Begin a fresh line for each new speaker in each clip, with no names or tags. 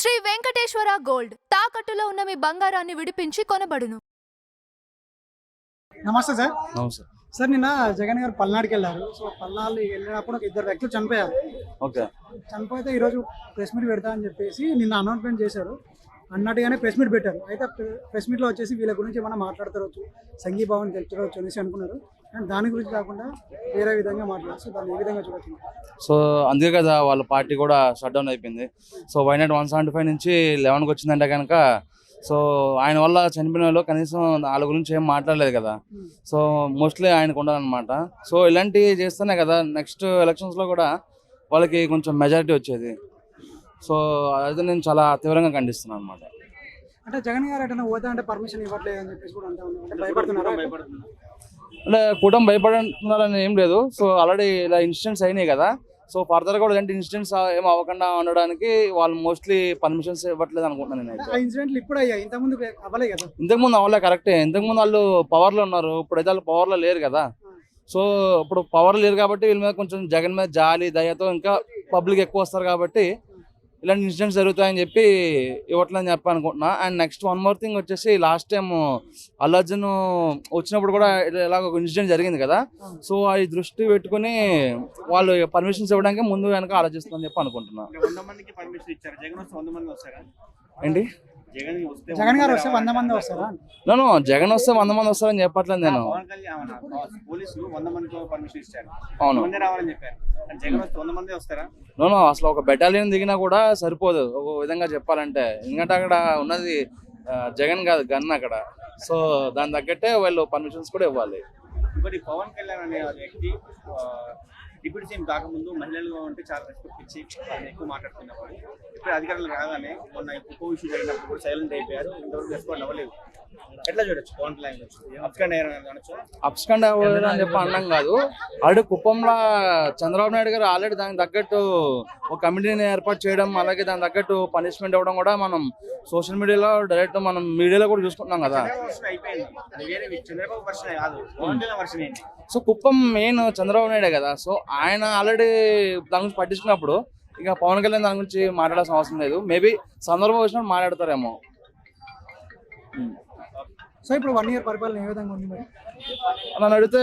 Shri Venkateswara gold తాకట్టులో ఉన్న మీ బంగారాన్ని విడిపించి కొనబడును.
నమస్తే సార్.
నమస్తే
సార్, నిన్న జగన్ గారు పల్నాడుకి వెళ్ళారు. సో పల్నాడు వెళ్ళినప్పుడు ఒక ఇద్దరు వ్యక్తులు చనిపోయారు.
ఓకే.
చనిపోతే ఈరోజు ప్రెస్ మీట్ పెడతా అని చెప్పేసి నిన్న అనౌన్స్మెంట్ చేశారు. అన్నట్టుగానే ప్రెస్ మీట్ పెట్టారు. అయితే ప్రెస్ మీట్లో వచ్చేసి వీళ్ళ గురించి ఏమైనా మాట్లాడతారవచ్చు, సంఘీభావం తెలుసుకోవచ్చు అనేసి అనుకున్నారు. కానీ దాని గురించి కాకుండా వేరే విధంగా మాట్లాడారు. సో దాన్ని ఏ విధంగా చూడొచ్చు?
సో అందుకే కదా వాళ్ళ పార్టీ కూడా షట్ డౌన్ అయిపోయింది. సో వైనాట్ 175 నుంచి 11కి వచ్చిందంటే కనుక సో ఆయన వల్ల చనిపోయిన వాళ్ళు కనీసం వాళ్ళ గురించి ఏం మాట్లాడలేదు కదా. సో మోస్ట్లీ ఆయనకు ఉండాలన్నమాట. సో ఇలాంటివి చేస్తేనే కదా నెక్స్ట్ ఎలక్షన్స్లో కూడా వాళ్ళకి కొంచెం మెజారిటీ వచ్చేది. సో అయితే నేను చాలా తీవ్రంగా ఖండిస్తున్నాను అనమాట.
అంటే జగన్ గారు ఎటైనా పోతా అంటే పర్మిషన్ ఇవ్వట్లేదు అని చెప్పేసి కూడా అంటా ఉన్నారు. అంటే భయపడుతున్నారు.
అంటే కూటమి భయపడుతున్నారని ఏం లేదు. సో ఆల్రెడీ ఇలా ఇన్సిడెంట్స్ అయినాయి కదా. సో ఫర్దర్ కూడా ఇలాంటి ఇన్సిడెంట్స్ ఏం అవ్వకుండా ఉండడానికి వాళ్ళు మోస్ట్లీ పర్మిషన్స్ ఇవ్వట్లేదు అనుకుంటున్నాను నేను.
ఆ ఇన్సిడెంట్లు ఇప్పుడు అయ్యాయి, ఇంతకుముందు అవ్వలే కదా.
ఇంతకుముందు అవ్వలే, కరెక్టే. ఇంతకుముందు వాళ్ళు పవర్లో ఉన్నారు, ఇప్పుడైతే వాళ్ళు పవర్లో లేరు కదా. సో ఇప్పుడు పవర్ లేరు కాబట్టి వీళ్ళ మీద కొంచెం జగన్ మీద జాలి దయతో ఇంకా పబ్లిక్ ఎక్కువ వస్తారు కాబట్టి ఇలాంటి ఇన్సిడెంట్స్ జరుగుతాయని చెప్పి ఇవ్వట్లని చెప్పి అనుకుంటున్నా. And next one more thing వచ్చేసి లాస్ట్ టైం అల్లు అర్జున్ వచ్చినప్పుడు కూడా ఇలాగ ఒక ఇన్సిడెంట్ జరిగింది కదా. సో అది దృష్టి పెట్టుకుని వాళ్ళు పర్మిషన్స్ ఇవ్వడానికి ముందు వెనక ఆలోచిస్తుందని చెప్పి అనుకుంటున్నా. ఏంటి
జగన్ గారు వస్తే 100 మంది వస్తారా?
నో జగన్ వస్తే 100 మంది వస్తారని చెప్పట్లేదు నేను. అవును, అసలు ఒక బెటాలియన్ దిగినా కూడా సరిపోదు ఒక విధంగా చెప్పాలంటే. ఎందుకంటే అక్కడ ఉన్నది జగన్ కాదు, గన్ అక్కడ. సో దాని తగ్గట్టే వాళ్ళు పర్మిషన్స్ కూడా ఇవ్వాలి.
ఇంకోటి పవన్ కళ్యాణ్ అనే వ్యక్తి డిప్యూటీ సీఎం కాకముందు మహిళలుగా ఉంటే చాలా రెస్పెక్ట్ ఇచ్చి వాళ్ళని ఎక్కువ మాట్లాడుతున్నవాడు. ఇప్పుడు అధికారులు రాగానే మొన్న కుప్పం ఇష్యూ జరిగినప్పుడు కూడా సైలెంట్ అయిపోయారు. ఇంతవరకు రెస్పాండ్ అవ్వలేదు. ఎట్లా చూడొచ్చు పవన్ కళ్యాణ్
అప్స్కండ్ అవ్వలేదు అని చెప్పి అన్నాం కాదు. ఆల్రెడీ కుప్పంలో చంద్రబాబు నాయుడు గారు ఆల్రెడీ దానికి తగ్గట్టు ఒక కమిటీని ఏర్పాటు చేయడం, అలాగే దానికి తగ్గట్టు పనిష్మెంట్ ఇవ్వడం కూడా మనం సోషల్ మీడియాలో డైరెక్ట్ మనం మీడియాలో కూడా చూసుకుంటున్నాం కదా. సో కుప్పం మెయిన్ చంద్రబాబు నాయుడే కదా. సో ఆయన ఆల్రెడీ దాని గురించి పట్టించుకున్నప్పుడు ఇక పవన్ కళ్యాణ్ దాని గురించి మాట్లాడాల్సిన అవసరం లేదు. మేబీ సందర్భం వచ్చినప్పుడు మాట్లాడతారేమో.
సో ఇప్పుడు 1 ఇయర్ పరిపాలన ఏ విధంగా ఉంది మరి?
నన్ను అడిగితే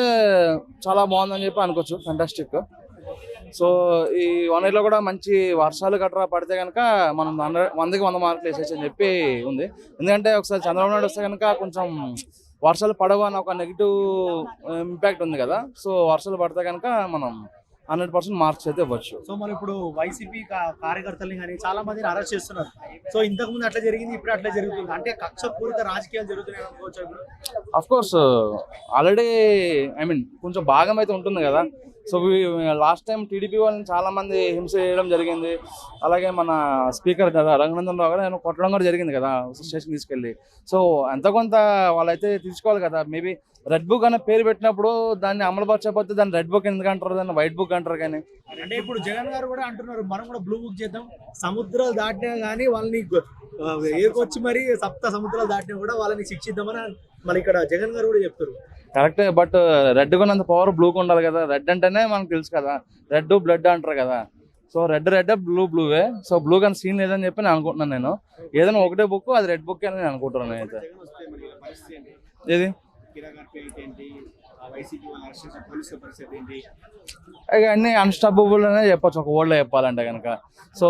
చాలా బాగుందని చెప్పి అనుకోవచ్చు, ఫెంటాస్టిక్. సో ఈ 1 ఇయర్లో కూడా మంచి వర్షాలు గట్రా పడితే కనుక మనం 100కి 100 మార్కులు వేసేసి అని చెప్పి ఉంది. ఎందుకంటే ఒకసారి చంద్రబాబు నాయుడు వస్తే కనుక కొంచెం వర్షాలు పడవు అని ఒక నెగిటివ్ ఇంపాక్ట్ ఉంది కదా. సో వర్షాలు పడితే కనుక మనం 100% మార్క్స్ అయితే ఇవ్వచ్చు.
సో మరి ఇప్పుడు వైసీపీ కార్యకర్తల్ని కానీ చాలా మందిని అరెస్ట్ చేస్తున్నారు. సో ఇంతకు ముందు అట్లా జరిగింది, ఇప్పుడు అట్లా జరుగుతుంది. అంటే కక్షపూరిత రాజకీయాలు జరుగుతున్నాయి అనుకోవచ్చు.
అఫ్ కోర్స్ ఆల్రెడీ కొంచెం భాగం అయితే ఉంటుంది కదా. సో లాస్ట్ టైం టీడీపీ వాళ్ళని చాలా మంది హింస చేయడం జరిగింది. అలాగే మన స్పీకర్ కదా రఘునందన్ రావు గారు నేను కొట్టడం కూడా జరిగింది కదా స్టేషన్ తీసుకెళ్ళి. సో ఎంత కొంత వాళ్ళైతే తీసుకోవాలి కదా. మేబీ రెడ్ బుక్ అనే పేరు పెట్టినప్పుడు దాన్ని అమలుపరచకపోతే దాన్ని రెడ్ బుక్ ఎందుకు అంటారు, దాన్ని వైట్ బుక్ అంటారు. కానీ
అంటే ఇప్పుడు జగన్ గారు కూడా అంటున్నారు మనం కూడా బ్లూ బుక్ చేద్దాం, సముద్రాలు దాటినా కానీ వాళ్ళని ఏకొచ్చి మరి సప్త సముద్రాలు దాటినా కూడా వాళ్ళని శిక్షిద్దామని మన ఇక్కడ జగన్ గారు కూడా చెప్తారు.
కరెక్టే, బట్ రెడ్ కొన్నంత పవర్ బ్లూకి ఉండాలి కదా. రెడ్ అంటేనే మనకు తెలుసు కదా, రెడ్ బ్లడ్ అంటారు కదా. సో రెడ్ బ్లూవే. సో బ్లూ కానీ సీన్ లేదని చెప్పి నేను అనుకుంటున్నాను. నేను ఏదైనా ఒకటే బుక్ అది రెడ్ బుక్ అని నేను అనుకుంటున్నాను. అయితే ఏది ఇక అన్ని అన్స్టాపబుల్ అనే చెప్పచ్చు ఒక వర్డ్లో చెప్పాలంటే కనుక. సో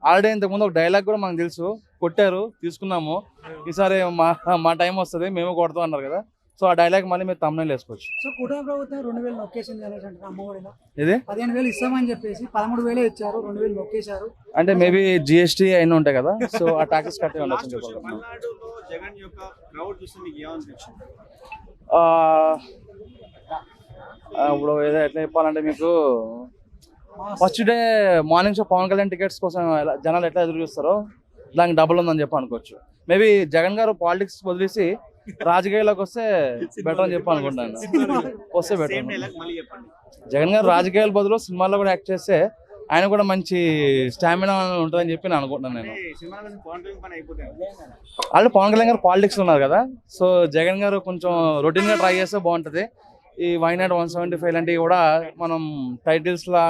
ఆల్రెడీ ఇంతకుముందు ఒక డైలాగ్ కూడా మనకు తెలుసు, కొట్టారు తీసుకున్నాము, ఈసారి మా టైం వస్తుంది మేము కొడతాం అన్నారు కదా. సో ఆ డైలాగ్ మళ్ళీ మీరు తమ్ముళ్ళు వేసుకోవచ్చు.
సో కూటమి ప్రభుత్వం 2000 నొక్కేసింది అనేసి అమ్మఒడిలో
ఇది
15,000 ఇస్తామని చెప్పేసి 13,000 ఇచ్చారు, 2,000 నొక్కేశారు.
అంటే మేబీ జిఎస్టీ అయినా ఉంటాయి కదా. సో ఆ ట్యాక్సెస్ కట్టే ఉండొచ్చు. ఇప్పుడు ఏదో ఎట్లా చెప్పాలంటే మీకు first day morning show Pawan Kalyan tickets కోసం జనాలు ఎట్లా ఎదురు చూస్తారో దానికి డబుల్ ఉందని చెప్పి అనుకోవచ్చు. మేబీ జగన్ గారు పాలిటిక్స్ వదిలేసి రాజకీయాల్లోకి వస్తే బెటర్ అని చెప్పి అనుకుంటాను. వస్తే బెటర్. జగన్ గారు రాజకీయాల బదులు సినిమాల్లో కూడా యాక్ట్ చేస్తే ఆయన కూడా మంచి స్టామినా ఉంటుందని చెప్పి నేను అనుకుంటున్నాను. నేను ఆల్రెడీ పవన్ కళ్యాణ్ గారు పాలిటిక్స్ ఉన్నారు కదా. సో జగన్ గారు కొంచెం రొటీన్గా ట్రై చేస్తే బాగుంటుంది. ఈ వైనాట్ 175 లాంటివి కూడా మనం టైటిల్స్లా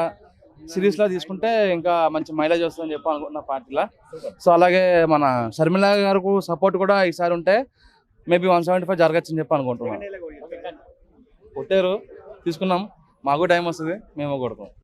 సిరీస్లో తీసుకుంటే ఇంకా మంచి మైలేజ్ వస్తుందని చెప్పి అనుకుంటున్నా పార్టీలో. సో అలాగే మన షర్మిల గారికి సపోర్ట్ కూడా ఈసారి ఉంటే మేబీ 175 జరగచ్చని చెప్పి అనుకుంటున్నాం. కొట్టారు, తీసుకున్నాం, మాకు టైం వస్తుంది, మేము కొడతాం.